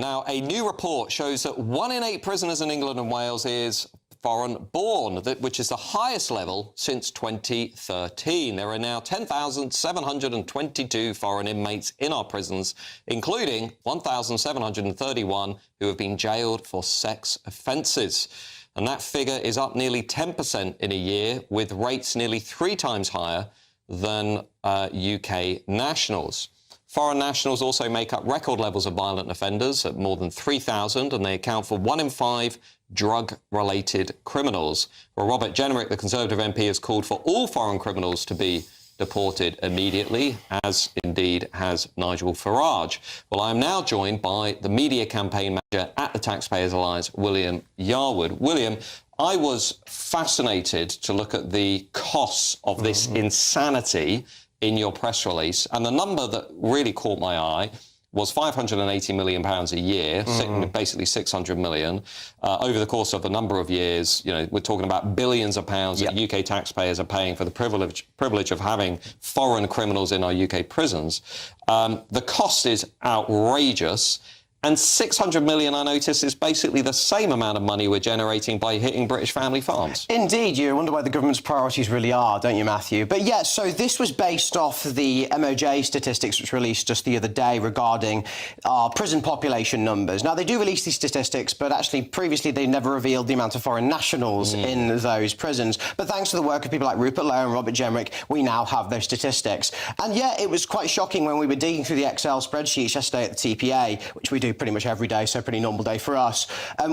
Now, a new report shows that 1 in 8 prisoners in England and Wales is foreign-born, which is the highest level since 2013. There are now 10,722 foreign inmates in our prisons, including 1,731 who have been jailed for sex offences. And that figure is up nearly 10% in a year, with rates nearly 3 times higher than UK nationals. Foreign nationals also make up record levels of violent offenders at more than 3,000, and they account for 1 in 5 drug-related criminals. Well, Robert Jenrick, the Conservative MP, has called for all foreign criminals to be deported immediately, as indeed has Nigel Farage. Well, I'm now joined by the media campaign manager at the Taxpayers Alliance, William Yarwood. William, I was fascinated to look at the costs of this insanity in your press release, and the number that really caught my eye was £580 million a year, basically 600 million, over the course of a number of years. You know, we're talking about billions of pounds that UK taxpayers are paying for the privilege of having foreign criminals in our UK prisons. The cost is outrageous. And 600 million, I notice, is basically the same amount of money we're generating by hitting British family farms. Indeed, you wonder where the government's priorities really are, don't you, Matthew? But yeah, so this was based off the MOJ statistics which released just the other day regarding our prison population numbers. Now, they do release these statistics, but actually previously they never revealed the amount of foreign nationals in those prisons. But thanks to the work of people like Rupert Lowe and Robert Jenrick, we now have those statistics. And yeah, it was quite shocking when we were digging through the Excel spreadsheets yesterday at the TPA, which we do pretty much every day, so a pretty normal day for us.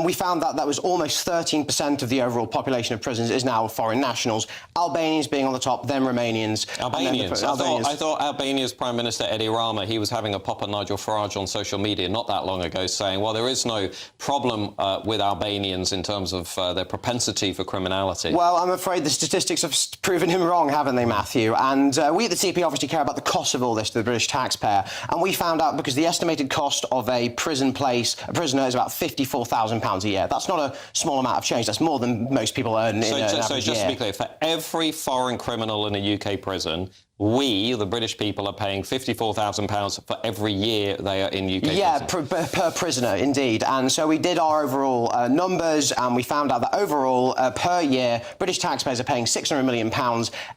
We found that that was almost 13% of the overall population of prisons is now foreign nationals. Albanians being on the top, then Romanians. Albanians. I thought Albania's Prime Minister Edi Rama, he was having a pop at Nigel Farage on social media not that long ago, saying, well, there is no problem with Albanians in terms of their propensity for criminality. Well, I'm afraid the statistics have proven him wrong, haven't they, Matthew? And we at the TP obviously care about the cost of all this to the British taxpayer. And we found out because the estimated cost of a prisoner is about £54,000 a year. That's not a small amount of change. That's more than most people earn in an average year. So just to be clear, for every foreign criminal in a UK prison, we, the British people, are paying £54,000 for every year they are in UK prison. Yeah, per prisoner, indeed. And so we did our overall numbers, and we found out that overall, per year, British taxpayers are paying £600 million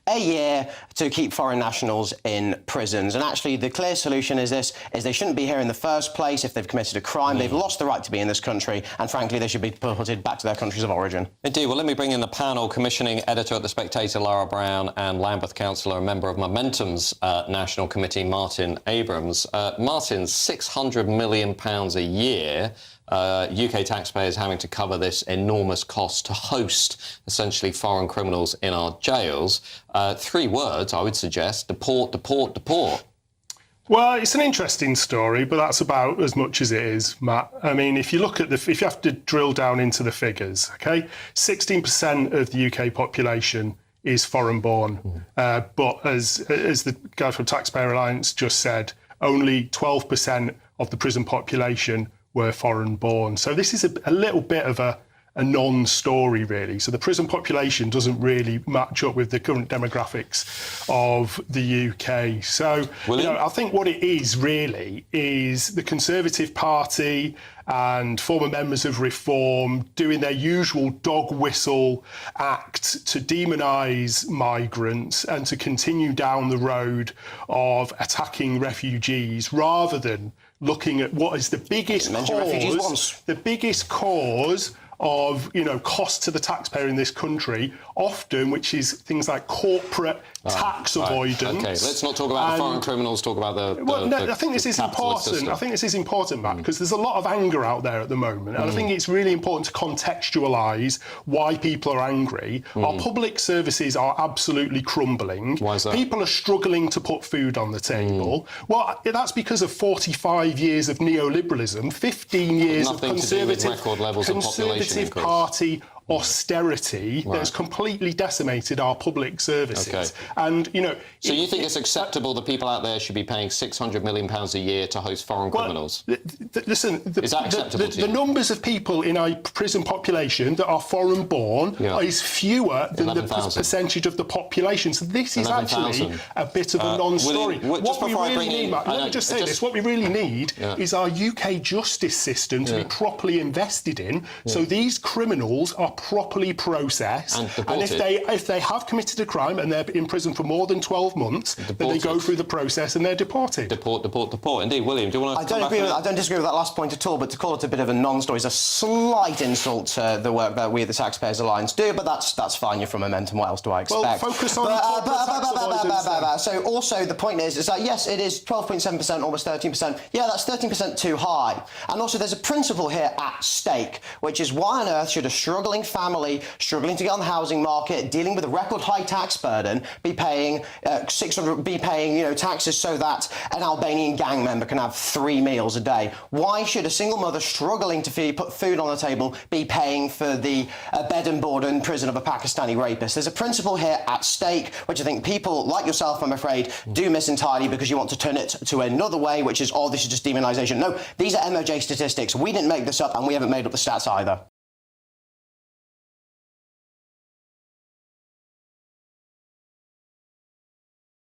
a year to keep foreign nationals in prisons. And actually, the clear solution is they shouldn't be here in the first place if they've committed a crime. They've lost the right to be in this country, and frankly, they should be deported back to their countries of origin. Indeed. Well, let me bring in the panel, commissioning editor at The Spectator, Lara Brown, and Lambeth councillor and member of Momentum's National Committee, Martin Abrams. Martin, £600 million a year, UK taxpayers having to cover this enormous cost to host, essentially, foreign criminals in our jails. 3 words, I would suggest: deport, deport, deport. Well, it's an interesting story, but that's about as much as it is, Matt. I mean, if you look at if you have to drill down into the figures, OK, 16% of the UK population is foreign-born. But as the guy from Taxpayer Alliance just said, only 12% of the prison population were foreign-born. So this is a little bit of a non-story, really. So the prison population doesn't really match up with the current demographics of the UK. So, I think what it is really is the Conservative Party and former members of Reform doing their usual dog whistle act to demonise migrants and to continue down the road of attacking refugees, rather than looking at what is the biggest cause of cost to the taxpayer in this country, often, which is things like corporate tax avoidance. OK, let's not talk about the foreign criminals, talk about I think this is important. System. I think this is important, Matt, because there's a lot of anger out there at the moment, and I think it's really important to contextualise why people are angry. Our public services are absolutely crumbling. Why is that? People are struggling to put food on the table. Well, that's because of 45 years of neoliberalism, 15 years of Conservative record levels of population Party austerity that has completely decimated our public services. Okay. And, you know... So you think it's acceptable that people out there should be paying £600 million a year to host foreign criminals? Listen, is that acceptable to you? The numbers of people in our prison population that are foreign-born is fewer than the percentage of the population. So this is actually a bit of a non-story. What we really need, Matt, let me just say this, what we really need is our UK justice system to be properly invested in, so these criminals are properly processed, and if they have committed a crime and they're in prison for more than 12 months, then they go through the process and they're deported. Deport. Indeed, William, do you want to? I don't disagree with that last point at all, but to call it a bit of a non-story is a slight insult to the work that we at the Taxpayers Alliance do, but that's fine. You're from Momentum. What else do I expect? Well, focus on So also the point is that yes, it is 12.7%, almost 13%. Yeah, that's 13% too high. And also there's a principle here at stake, which is why on earth should a struggling family, struggling to get on the housing market, dealing with a record high tax burden, be paying taxes so that an Albanian gang member can have 3 meals a day? Why should a single mother struggling to put food on the table be paying for the bed and board in prison of a Pakistani rapist? There's a principle here at stake, which I think people like yourself, I'm afraid, do miss entirely because you want to turn it to another way, which is, this is just demonisation. No, these are MOJ statistics. We didn't make this up, and we haven't made up the stats either.